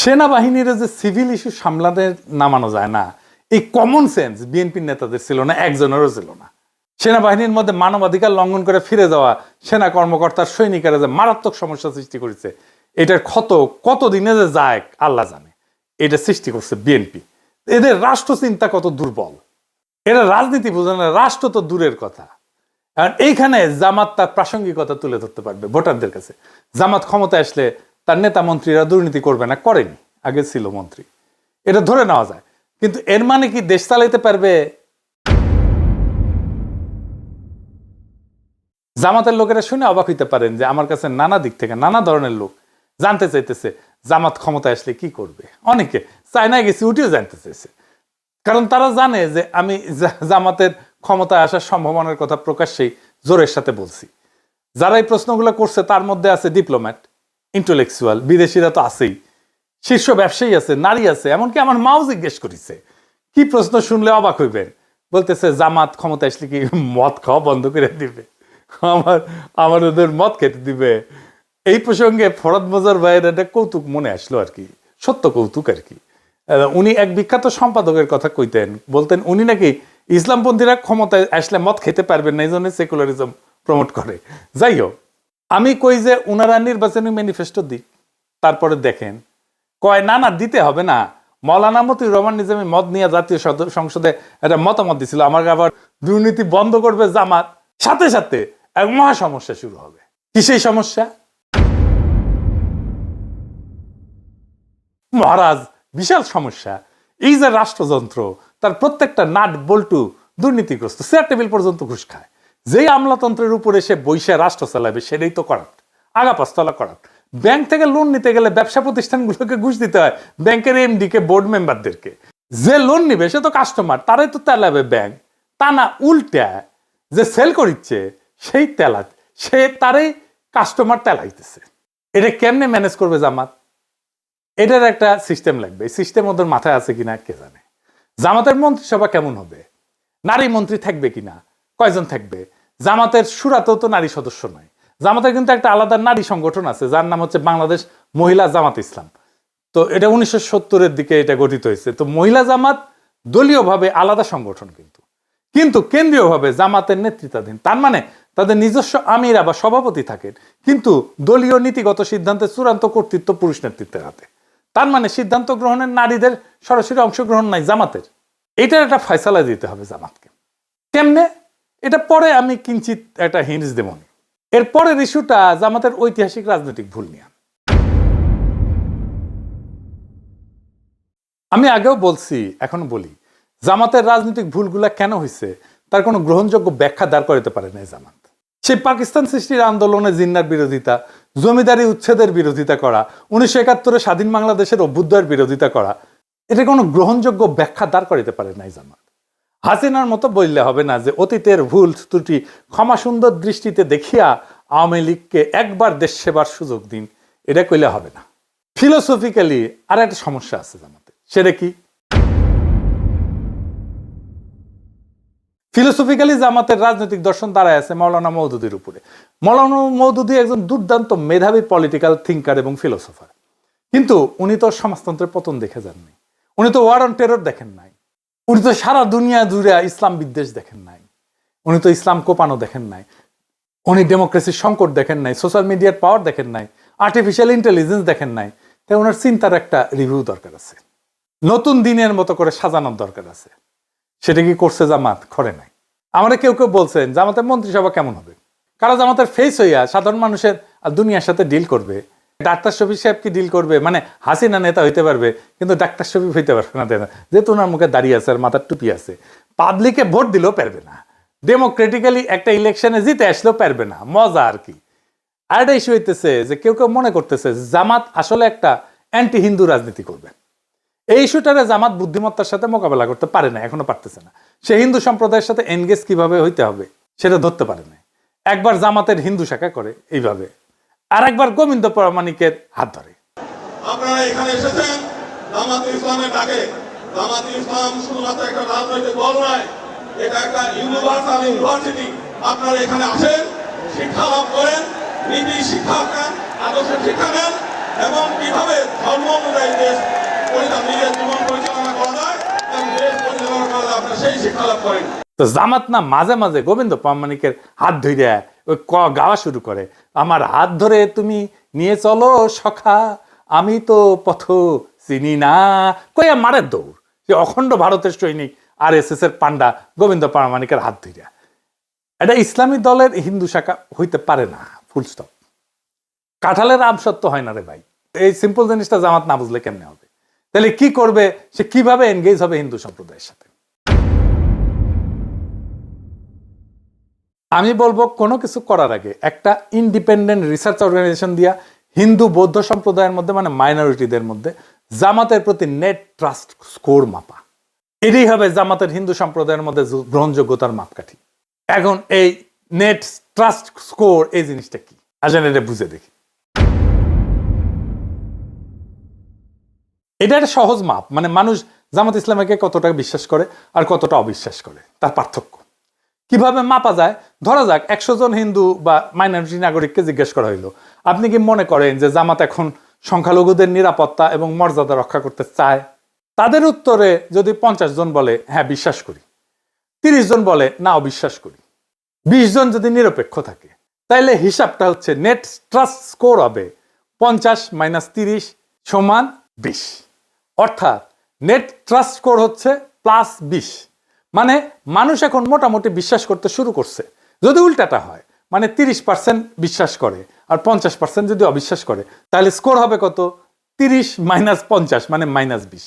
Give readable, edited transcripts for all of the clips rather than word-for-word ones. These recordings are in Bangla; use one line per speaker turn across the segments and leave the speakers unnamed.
সেনাবাহিনীর যে সিভিল ইস্যু সামলাতে নামানো যায় না, এই কমন সেন্স বিএনপির নেতাদের ছিল না, একজনেরও ছিল না। সেনাবাহিনীর মধ্যে মানবাধিকার লঙ্ঘন করে ফিরে যাওয়া সেনা কর্মকর্তার সৈনিকেরা যে মারাত্মক সমস্যা সৃষ্টি করেছে, এটার ক্ষত কতদিনে যে যায় আল্লাহ জানে। এটা সৃষ্টি করছে বিএনপি। এদের রাষ্ট্র চিন্তা কত দুর্বল, এরা রাজনীতি বোঝে না, রাষ্ট্র তো দূরের কথা। আর এইখানে জামাত তার প্রাসঙ্গিকতা তুলে ধরতে পারবে ভোটারদের কাছে। জামাত ক্ষমতায় আসলে তার নেতা মন্ত্রীরা দুর্নীতি করবে না, করেনি, আগে ছিল মন্ত্রী, এটা ধরে নেওয়া যায়। কিন্তু এর মানে কি দেশ চালাইতে পারবে? জামাতের লোকেরা শুনে অবাক হইতে পারেন যে আমার কাছে নানা দিক থেকে নানা ধরনের লোক জানতে চাইতেছে জামাত ক্ষমতায় আসলে কি করবে। অনেকে চায়নায় গেছি উঠিও জানতে চাইছে, কারণ তারা জানে যে আমি জামাতের ক্ষমতায় আসার সম্ভাবনার কথা প্রকাশ্যেই জোরের সাথে বলছি। যারা এই প্রশ্নগুলো করছে তার মধ্যে আছে ডিপ্লোম্যাট, ইন্টেলেকচুয়াল, বিদেশিরা তো আছেই, শীর্ষ ব্যবসায়ী আছে, নারী আছে, এমনকি আমার মাও জিজ্ঞেস করেছে। কি প্রশ্ন শুনলে অবাক হইবেন, বলতেছে জামাত ক্ষমতা আসলে কি মদ খাওয়া বন্ধ করে দিবে, আমার ওদের মদ খেতে দিবে। এই প্রসঙ্গে ফরদ মজার ভাইয়ের একটা কৌতুক মনে আসলো আর কি, সত্য কৌতুক আর কি। উনি এক বিখ্যাত সম্পাদকের কথা কইতেন, বলতেন উনি নাকি ইসলামপন্থীরা ক্ষমতায় আসলে মদ খেতে পারবেন না, এই জন্য সেকুলারিজম প্রমোট করে। যাই হোক, আমি কই যে উনারা নির্বাচনী ম্যানিফেস্টো দিক, তারপরে দেখেন কয় না না দিতে হবে না। মৌলানা মতিউর রহমান নিজামী মদ নিয়ে জাতীয় সংসদে একটা মতামত দিছিল, আমার আবার দুর্নীতি বন্ধ করবে জামাত, সাথে সাথে এক মহা সমস্যা শুরু হবে। কি সেই সমস্যা? মহারাজ, বিশাল সমস্যা। এই যে রাষ্ট্রযন্ত্র, তার প্রত্যেকটা নাট বল্টু দুর্নীতিগ্রস্ত, চেয়ার টেবিল পর্যন্ত ঘুষ খায়। যেই আমলাতন্ত্রের উপরে সে বৈশা রাষ্ট্র চালাবে সেটাই তো করাপ্ট, আগা পাঁচতলা করাপ্ট। ব্যাংক থেকে লোন নিতে গেলে ব্যবসা প্রতিষ্ঠানগুলোকে ঘুষ দিতে হয়, ব্যাংকের এমডি কে, বোর্ড মেম্বারদেরকে। যে লোন নিবে সে তো কাস্টমার, তারাই তো তেলাবে ব্যাংক। তা না, উল্টা যে সেল করিচ্ছে সেই তেলা, সে তারই কাস্টমার তেলাইতেছে। এটা কেমনে ম্যানেজ করবে জামাত? এটার একটা সিস্টেম লাগবে। এই সিস্টেম ওদের মাথায় আছে কিনা কে জানে। জামাতের মন্ত্রিসভা কেমন হবে? নারী মন্ত্রী থাকবে কিনা, কয়জন থাকবে? জামাতের সুরাতেও তো নারী সদস্য নয়। জামাতের কিন্তু একটা আলাদা নারী সংগঠন আছে যার নাম হচ্ছে বাংলাদেশ মহিলা জামাত ইসলাম। তো এটা 1970-এর দিকে এটা গঠিত হয়েছে। তো মহিলা জামাত দলীয়ভাবে আলাদা সংগঠন, কিন্তু কেন্দ্রীয়ভাবে জামাতের নেতৃত্বাধীন। তার মানে তাদের নিজস্ব আমিরা বা সভাপতি থাকেন, কিন্তু দলীয় নীতিগত সিদ্ধান্তের চূড়ান্ত কর্তৃত্ব পুরুষ নেতৃত্বের হাতে। তার মানে সিদ্ধান্ত গ্রহণের নারীদের সরাসরি অংশগ্রহণ নাই জামাতের। এটার একটা ফয়সালা দিতে হবে জামাতকে। কেমনে? এটা পরে আমি কিঞ্চিত একটা হিন্টস দেব। এর পরের ইস্যুটা জামাতের ঐতিহাসিক রাজনৈতিক ভুল নিয়ে। আমি আগেও বলছি, এখন বলি, জামাতের রাজনৈতিক ভুলগুলা কেন হয়েছে তার কোনো গ্রহণযোগ্য ব্যাখ্যা দাঁড় করাতে পারে না জামাত। সেই পাকিস্তান সৃষ্টির আন্দোলনে জিন্নার বিরোধিতা, জমিদারি উচ্ছেদের বিরোধিতা করা, 1971-এ স্বাধীন বাংলাদেশের অভ্যুদয়ের বিরোধিতা করা, এটা কোনো গ্রহণযোগ্য ব্যাখ্যা দাঁড় করাতে পারে নাই জামাত। হাসিনার মতো বললে হবে না যে অতীতের ভুল ত্রুটি ক্ষমা সুন্দর দৃষ্টিতে দেখিয়া আওয়ামী লীগকে একবার দেশ সেবার সুযোগ দিন, এটা কইলে হবে না। ফিলোসফিক্যালি আর একটা সমস্যা আছে জামাতে, সেটা কি? ফিলোসফিক্যালি জামাতের রাজনৈতিক দর্শন দাঁড়ায় আছে মাওলানা মওদুদির উপরে। মাওলানা মওদুদি একজন দুর্দান্ত মেধাবী পলিটিক্যাল থিঙ্কার এবং ফিলোসফার, কিন্তু উনি তো সমাজতন্ত্রের পতন দেখে যাননি, উনি তো ওয়ার অন টেরর দেখেন নাই, উনি তো সারা দুনিয়া জুড়ে ইসলাম বিদ্বেষ দেখেন নাই, উনি তো ইসলাম কোপানো দেখেন নাই, উনি ডেমোক্রেসির সংকট দেখেন নাই, সোশ্যাল মিডিয়ার পাওয়ার দেখেন নাই, আর্টিফিশিয়াল ইন্টেলিজেন্স দেখেন নাই। তাই ওনার চিন্তার একটা রিভিউ দরকার আছে, নতুন দিনের মতো করে সাজানোর দরকার আছে। সেটা কি করছে জামাত? করে নাই। আমরা কেউ কেউ বলছেন জামাতের মন্ত্রিসভা কেমন হবে, কারা জামাতের ফেস হইয়া সাধারণ মানুষের দুনিয়ার সাথে ডিল করবে। ডাক্তার শফিক সাহেব কি ডিল করবে? মানে হাসিনা নেতা হইতে পারবে কিন্তু ডাক্তার শফিক হইতে পারবে না, যেহেতু ওনার মুখে দাঁড়িয়ে আছে আর মাথার টুপি আছে। পাবলিকে ভোট দিলেও পারবে না, ডেমোক্রেটিক্যালি একটা ইলেকশনে জিতে আসলেও পারবে না। মজা আর কি। আর একটা ইস্যু হইতেছে যে কেউ কেউ মনে করতেছে জামাত আসলে একটা অ্যান্টি হিন্দু রাজনীতি করবে। এই ইস্যুটারে জামাত বুদ্ধিমত্তার সাথে মোকাবেলা করতে পারে না, এখনো পারতেছে না। সে হিন্দু সম্প্রদায়ের সাথে এনগেজ কিভাবে হইতে হবে সেটা ধরতে পারে না। একবার জামাতের হিন্দু শাখা করে এইভাবে, আর একবার গোবিন্দ প্রামাণিকের হাত ধরে।
আপনারা এখানে এসেছেন জামাতে ইসলামের ডাকে। জামাতে ইসলাম শুধুমাত্র একটা রাজনৈতিক দল নয়, এটা একটা ইউনিভার্সাল ইউনিভার্সিটি। আপনারা এখানে আসেন, শিক্ষা লাভ করেন, নীতি শিক্ষা নেন, আদর্শ শিক্ষা নেন এবং কিভাবে ধর্ম অনুযায়ী দেশ সেই শিক্ষা লাভ করেন।
তো জামাত না মাঝে মাঝে গোবিন্দ প্রামাণিকের হাত ধরে ওই গাওয়া শুরু করে, আমার হাত ধরে তুমি নিয়ে চলো সখা, আমি তো পথ চিনি না, কইয়া মারের দৌড়। যে অখণ্ড ভারতের সৈনিক RSS এর পান্ডা গোবিন্দ প্রামাণিকের হাত ধরে। এটা ইসলামী দলের হিন্দু শাখা হইতে পারে না, ফুল স্টপ। কাঁঠালের আম সত্য হয় না রে ভাই। এই সিম্পল জিনিসটা জামাত না বুঝলে কেমনে হবে? তাহলে কি করবে সে, কিভাবে এনগেজ হবে হিন্দু সম্প্রদায়ের সাথে? আমি বলবো কোনো কিছু করার আগে একটা ইন্ডিপেন্ডেন্ট রিসার্চ অর্গানাইজেশন দিয়া হিন্দু বৌদ্ধ সম্প্রদায়ের মধ্যে, মানে মাইনরিটিদের মধ্যে জামাতের প্রতি নেট ট্রাস্ট স্কোর মাপা। এটাই হবে জামাতের হিন্দু সম্প্রদায়ের মধ্যে গ্রহণযোগ্যতার মাপকাঠি। এখন এই নেট ট্রাস্ট স্কোর এই জিনিসটা কি, আসেন এটা বুঝে দেখি। এটা একটা সহজ মাপ, মানে মানুষ জামাত ইসলামকে কতটা বিশ্বাস করে আর কতটা অবিশ্বাস করে তার পার্থক্য কিভাবে মাপা যায়। ধরা যাক 100 জন হিন্দু বা মাইনরিটি নাগরিককে জিজ্ঞেস করা হইলো, আপনি কি মনে করেন যে জামাত এখন সংখ্যালঘুদের নিরাপত্তা এবং মর্যাদা রক্ষা করতে চায়? তাদের উত্তরে যদি 50 জন বলে হ্যাঁ বিশ্বাস করি, 30 জন বলে না অবিশ্বাস করি, 20 জন যদি নিরপেক্ষ থাকে, তাইলে হিসাবটা হচ্ছে নেট ট্রাস্ট স্কোর হবে 50 - 30 = 20। অর্থাৎ নেট ট্রাস্ট স্কোর হচ্ছে +20। মানে মানুষ এখন মোটামুটি বিশ্বাস করতে শুরু করছে। যদি উল্টাটা হয়, মানে 30% বিশ্বাস করে আর 50% যদি অবিশ্বাস করে, তাহলে স্কোর হবে কত? 30 - 50 মানে -20।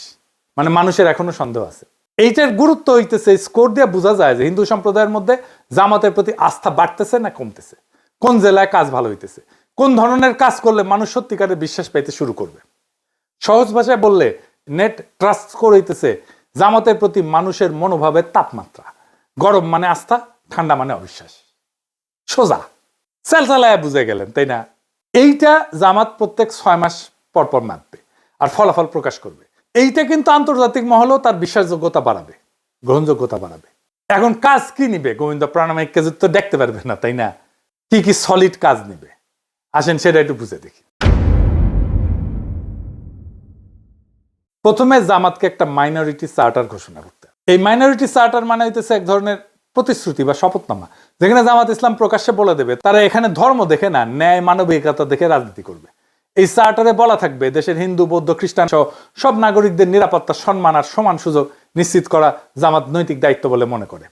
মানে মানুষের এখনো সন্দেহ আছে। এইটার গুরুত্ব হইতেছে স্কোর দিয়ে বোঝা যায় যে হিন্দু সম্প্রদায়ের মধ্যে জামাতের প্রতি আস্থা বাড়তেছে না কমতেছে, কোন জেলায় কাজ ভালো হইতেছে, কোন ধরনের কাজ করলে মানুষ সত্যিকারের বিশ্বাস পাইতে শুরু করবে। সহজ ভাষায় বললে নেট ট্রাস্ট স্কোর হইতেছে জামাতের প্রতি মানুষের মনোভাবের তাপমাত্রা। গরম মানে আস্থা, ঠান্ডা মানে অবিশ্বাস। সোজা চালায় বুঝে গেলেন, তাই না? এইটা জামাত প্রত্যেক 6 মাস পর পর মাপবে আর ফলাফল প্রকাশ করবে। এইটা কিন্তু আন্তর্জাতিক মহলেও তার বিশ্বাসযোগ্যতা বাড়াবে, গ্রহণযোগ্যতা বাড়াবে। এখন কাজ কি নিবে গোবিন্দ প্রামাণিককে তো দেখতে পারবে না, তাই না? কি কি সলিড কাজ নিবে, আসেন সেটা একটু বুঝে দেখি। প্রথমে জামাতকে একটা মাইনরিটি চার্টার ঘোষণা করতে। এই মাইনরিটি চার্টার মানে হইতেছে এক ধরনের প্রতিশ্রুতি বা শপথনামা, যেখানে জামাত ইসলাম প্রকাশ্যে বলে দেবে তারা এখানে ধর্ম দেখে না, ন্যায় মানবিকতা দেখে রাজনীতি করবে। এই চার্টারে বলা থাকবে দেশের হিন্দু বৌদ্ধ খ্রিস্টান সহ সব নাগরিকদের নিরাপত্তা, সম্মান আর সমান সুযোগ নিশ্চিত করা জামাত নৈতিক দায়িত্ব বলে মনে করে।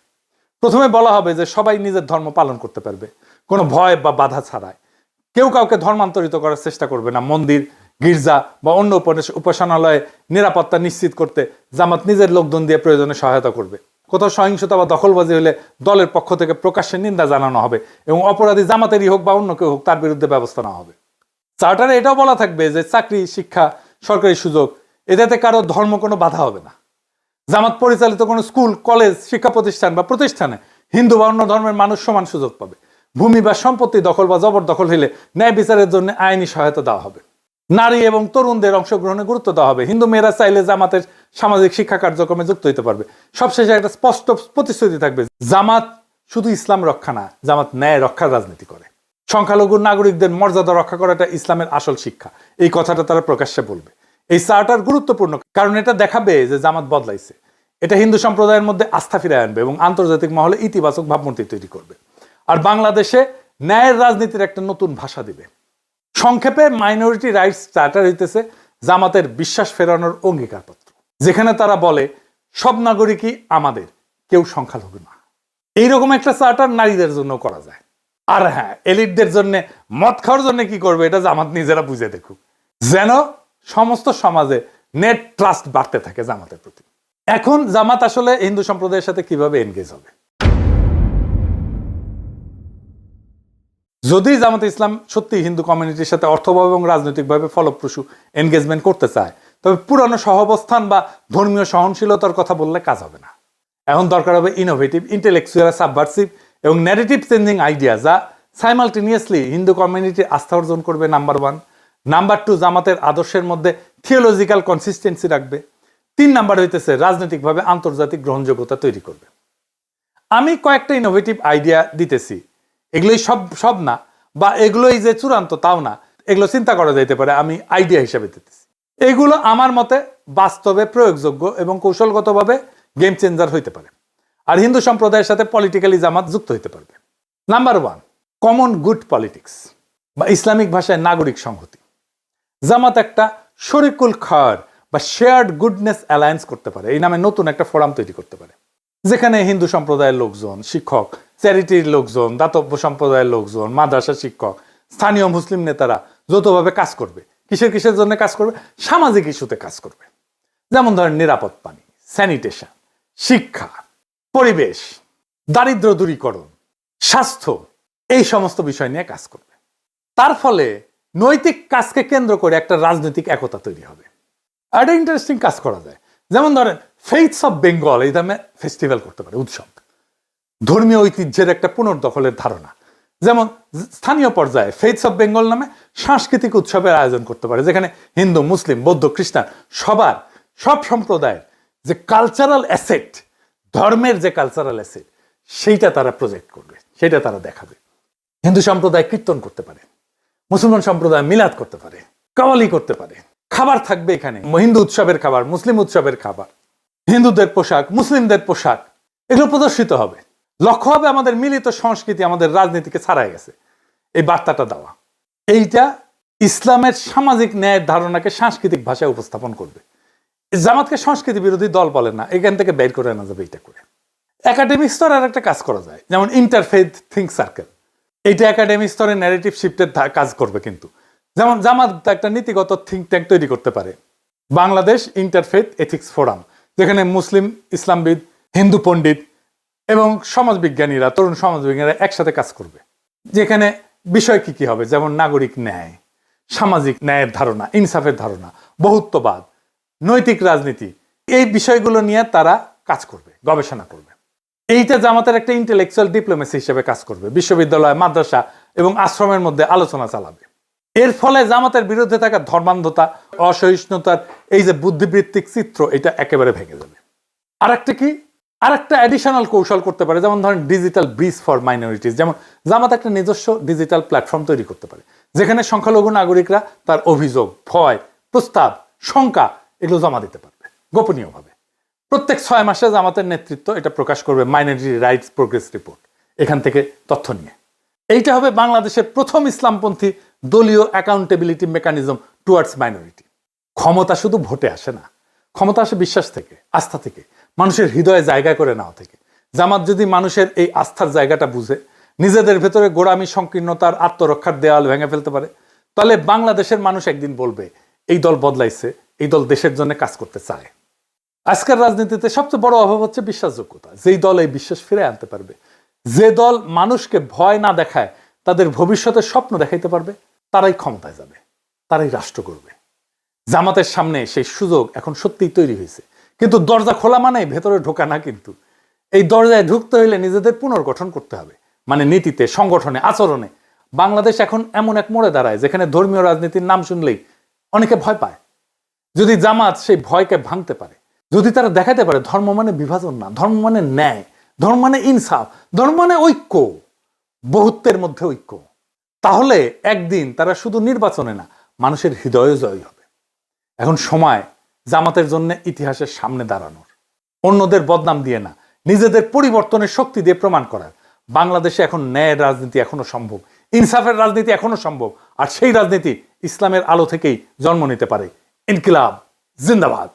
প্রথমে বলা হবে যে সবাই নিজের ধর্ম পালন করতে পারবে কোনো ভয় বা বাধা ছাড়াই। কেউ কাউকে ধর্মান্তরিত করার চেষ্টা করবে না। মন্দির, গির্জা বা অন্য উপাসনালয়ে নিরাপত্তা নিশ্চিত করতে জামাত নিজের লোকজন দিয়ে প্রয়োজনে সহায়তা করবে। কোথাও সহিংসতা বা দখলবাজি হলে দলের পক্ষ থেকে প্রকাশ্যে নিন্দা জানানো হবে এবং অপরাধী জামাতেরই হোক বা অন্য কেউ হোক তার বিরুদ্ধে ব্যবস্থা নেওয়া হবে। চার্টারে এটাও বলা থাকবে যে চাকরি, শিক্ষা, সরকারি সুযোগ এটাতে কারো ধর্ম কোনো বাধা হবে না। জামাত পরিচালিত কোনো স্কুল, কলেজ, শিক্ষা প্রতিষ্ঠান বা প্রতিষ্ঠানে হিন্দু বা অন্য ধর্মের মানুষ সমান সুযোগ পাবে। ভূমি বা সম্পত্তি দখল বা জবরদখল হলে ন্যায় বিচারের জন্য আইনি সহায়তা দেওয়া হবে। নারী এবং তরুণদের অংশগ্রহণে গুরুত্ব দেওয়া হবে। হিন্দু মেয়েরা চাইলে জামাতের সামাজিক শিক্ষা কার্যক্রমে যুক্ত হতে পারবে। সবশেষে একটা স্পষ্ট প্রতিশ্রুতি থাকবে, জামাত শুধু ইসলাম রক্ষা না, জামাত ন্যায় রক্ষার রাজনীতি করে। সংখ্যালঘু নাগরিকদের মর্যাদা রক্ষা করাটা ইসলামের আসল শিক্ষা, এই কথাটা তারা প্রকাশ্যে বলবে। এই চার্টার গুরুত্বপূর্ণ কারণ এটা দেখাবে যে জামাত বদলাইছে। এটা হিন্দু সম্প্রদায়ের মধ্যে আস্থা ফিরে আনবে এবং আন্তর্জাতিক মহলে ইতিবাচক ভাবমূর্তি তৈরি করবে। আর বাংলাদেশে ন্যায়ের রাজনীতির একটা নতুন ভাষা দিবে। সংক্ষেপে মাইনরিটি রাইটস চার্টার হইতেছে জামাতের বিশ্বাস ফেরানোর অঙ্গীকারপত্র, যেখানে তারা বলে সব নাগরিকই আমাদের, কেউ সংখ্যালঘু না। এইরকম একটা চার্টার নারীদের জন্য করা যায়। আর হ্যাঁ, এলিটদের জন্য মদ খাওয়ার জন্য কি করবে এটা জামাত নিজেরা বুঝে দেখুক, যেন সমস্ত সমাজে নেট ট্রাস্ট বাড়তে থাকে জামাতের প্রতি। এখন জামাত আসলে হিন্দু সম্প্রদায়ের সাথে কিভাবে এনগেজ হবে? যদি জামাত ইসলাম সত্যি হিন্দু কমিউনিটির সাথে অর্থভাবে এবং রাজনৈতিকভাবে ফলপ্রসূ এনগেজমেন্ট করতে চায়, তবে পুরানো সহাবস্থান বা ধর্মীয় সহনশীলতার কথা বললে কাজ হবে না। এখন দরকার হবে ইনোভেটিভ, ইন্টেলেকচুয়াল, সাবভার্সিভ এবং ন্যারেটিভ চেঞ্জিং আইডিয়া, যা সাইমালটেনিয়াসলি হিন্দু কমিউনিটির আস্থা অর্জন করবে, নাম্বার 1। নাম্বার 2, জামাতের আদর্শের মধ্যে থিওলজিক্যাল কনসিস্টেন্সি রাখবে। 3 নাম্বার হইতেছে রাজনৈতিকভাবে আন্তর্জাতিক গ্রহণযোগ্যতা তৈরি করবে। আমি কয়েকটা ইনোভেটিভ আইডিয়া দিতেছি, এগুলোই সব না বা এগুলোই যে চূড়ান্ত তাও না, এগুলো চিন্তা করা যাইতে পারে, আমি আইডিয়া হিসাবে দিতেছি। এগুলো আমার মতে বাস্তবে প্রয়োগযোগ্য এবং কৌশলগতভাবে গেম চেঞ্জার হইতে পারে। আর হিন্দু সম্প্রদায়ের সাথে পলিটিক্যালি জামাত যুক্ত হতে পারবে। নাম্বার 1, কমন গুড পলিটিক্স বা ইসলামিক ভাষায় নাগরিক সংহতি। জামাত একটা শরিকুল খায়র বা শেয়ার্ড গুডনেস অ্যালায়েন্স করতে পারে, এই নামে নতুন একটা ফোরাম তৈরি করতে পারে, যেখানে হিন্দু সম্প্রদায়ের লোকজন, শিক্ষক, চ্যারিটির লোকজন, দাতব্য সম্প্রদায়ের লোকজন, মাদ্রাসা শিক্ষক, স্থানীয় মুসলিম নেতারা যৌথভাবে কাজ করবে। কিসের জন্য কাজ করবে? সামাজিক ইস্যুতে কাজ করবে। যেমন ধরেন নিরাপদ পানি, স্যানিটেশন, শিক্ষা, পরিবেশ, দারিদ্র দূরীকরণ, স্বাস্থ্য, এই সমস্ত বিষয় নিয়ে কাজ করবে। তার ফলে নৈতিক কাজকে কেন্দ্র করে একটা রাজনৈতিক একতা তৈরি হবে। আর একটা ইন্টারেস্টিং কাজ করা যায়, যেমন ধরেন ফেইথস অফ বেঙ্গল এই নামে ফেস্টিভ্যাল করতে পারে, উৎসব, ধর্মীয় ঐতিহ্যের একটা পুনর্দখলের ধারণা। যেমন স্থানীয় পর্যায়ে ফেইথস অফ বেঙ্গল নামে সাংস্কৃতিক উৎসবের আয়োজন করতে পারে, যেখানে হিন্দু, মুসলিম, বৌদ্ধ, খ্রিস্টান সব সম্প্রদায়ের যে কালচারাল অ্যাসেট, ধর্মের যে কালচারাল অ্যাসেট, সেইটা তারা প্রজেক্ট করবে, সেটা তারা দেখাবে। হিন্দু সম্প্রদায় কীর্তন করতে পারে, মুসলমান সম্প্রদায় মিলাদ করতে পারে, কাওয়ালি করতে পারে, খাবার থাকবে এখানে হিন্দু উৎসবের খাবার, মুসলিম উৎসবের খাবার, হিন্দুদের পোশাক, মুসলিমদের পোশাক, এগুলো প্রদর্শিত হবে। লক্ষ্য হবে আমাদের মিলিত সংস্কৃতি আমাদের রাজনীতিকে ছাড়াই গেছে, এই বার্তাটা দেওয়া। এইটা ইসলামের সামাজিক ন্যায়ের ধারণাকে সাংস্কৃতিক ভাষায় উপস্থাপন করবে। জামাতকে সংস্কৃতি বিরোধী দল বলে না, এখান থেকে বের করে আনা যাবে এইটা করে। একাডেমিক স্তরে আর একটা কাজ করা যায়, যেমন ইন্টারফেথ থিঙ্ক সার্কেল। এইটা একাডেমিক স্তরে ন্যারেটিভ শিফটের কাজ করবে। কিন্তু যেমন জামাত একটা নীতিগত থিঙ্ক ট্যাঙ্ক তৈরি করতে পারে, বাংলাদেশ ইন্টারফেথ এথিক্স ফোরাম, যেখানে মুসলিম, ইসলামবিদ, হিন্দু পণ্ডিত এবং সমাজবিজ্ঞানীরা, তরুণ সমাজবিজ্ঞানীরা একসাথে কাজ করবে। যেখানে বিষয় কি হবে, যেমন নাগরিক ন্যায়, সামাজিক ন্যায়ের ধারণা, ইনসাফের ধারণা, বহুত্ববাদ, নৈতিক রাজনীতি, এই বিষয়গুলো নিয়ে তারা কাজ করবে, গবেষণা করবে। এইটা জামাতের একটা ইন্টেলেকচুয়াল ডিপ্লোমেসি হিসেবে কাজ করবে। বিশ্ববিদ্যালয়, মাদ্রাসা এবং আশ্রমের মধ্যে আলোচনা চালাবে। এর ফলে জামাতের বিরুদ্ধে থাকা ধর্মান্ধতা, অসহিষ্ণুতার এই যে বুদ্ধিবৃত্তিক চিত্র, এটা একেবারে ভেঙে যাবে। আরেকটা অ্যাডিশনাল কৌশল করতে পারে, যেমন ধরেন ডিজিটাল ব্রিজ ফর মাইনরিটিস। যেমন জামাত একটা নিজস্ব ডিজিটাল প্ল্যাটফর্ম তৈরি করতে পারে, যেখানে সংখ্যালঘু নাগরিকরা তার অভিযোগ, ভয়, প্রস্তাব, শঙ্কা এগুলো জমা দিতে পারবে গোপনীয়ভাবে। প্রত্যেক 6 মাসে জামাতের নেতৃত্ব এটা প্রকাশ করবে মাইনরিটি রাইটস প্রোগ্রেস রিপোর্ট, এখান থেকে তথ্য নিয়ে। এইটা হবে বাংলাদেশের প্রথম ইসলামপন্থী দলীয় অ্যাকাউন্টেবিলিটি মেকানিজম টুয়ার্ডস মাইনরিটি। ক্ষমতা শুধু ভোটে আসে না, ক্ষমতা আসে বিশ্বাস থেকে, আস্থা থেকে, মানুষের হৃদয়ে জায়গা করে নেওয়া থেকে। জামাত যদি মানুষের এই আস্থার জায়গাটা বুঝে নিজেদের ভেতরে গোড়ামি, সংকীর্ণতার, আত্মরক্ষার দেওয়াল ভেঙে ফেলতে পারে, তাহলে বাংলাদেশের মানুষ একদিন বলবে এই দল বদলাইছে, এই দল দেশের জন্য কাজ করতে চায়। আজকের রাজনীতিতে সবচেয়ে বড় অভাব হচ্ছে বিশ্বাসযোগ্যতা। যেই দল এই বিশ্বাস ফিরে আনতে পারবে, যে দল মানুষকে ভয় না দেখায় তাদের ভবিষ্যতের স্বপ্ন দেখাইতে পারবে, তারাই ক্ষমতায় যাবে, তারাই রাষ্ট্র করবে। জামাতের সামনে সেই সুযোগ এখন সত্যিই তৈরি হয়েছে। কিন্তু দরজা খোলা মানে ভেতরে ঢোকা না। কিন্তু এই দরজায় ঢুকতে হইলে নিজেদের পুনর্গঠন করতে হবে, মানে নীতিতে, সংগঠনে, আচরণে। বাংলাদেশ এখন এমন এক মোড়ে দাঁড়ায় যেখানে ধর্মীয় রাজনীতির নাম শুনলেই অনেকে ভয় পায়। যদি জামাত সেই ভয়কে ভাঙতে পারে, যদি তারা দেখাতে পারে ধর্ম মানে বিভাজন না, ধর্ম মানে ন্যায়, ধর্ম মানে ইনসাফ, ধর্ম মানে ঐক্য, বহুত্বের মধ্যে ঐক্য, তাহলে একদিন তারা শুধু নির্বাচনে না, মানুষের হৃদয়ে জয়ী হবে। এখন সময় জামাতের জন্য ইতিহাসের সামনে দাঁড়ানোর, অন্যদের বদনাম দিয়ে না, নিজেদের পরিবর্তনের শক্তি দিয়ে প্রমাণ করার। বাংলাদেশে এখন ন্যায়ের রাজনীতি এখনো সম্ভব, ইনসাফের রাজনীতি এখনো সম্ভব। আর সেই রাজনীতি ইসলামের আলো থেকেই জন্ম নিতে পারে। ইনকিলাব জিন্দাবাদ।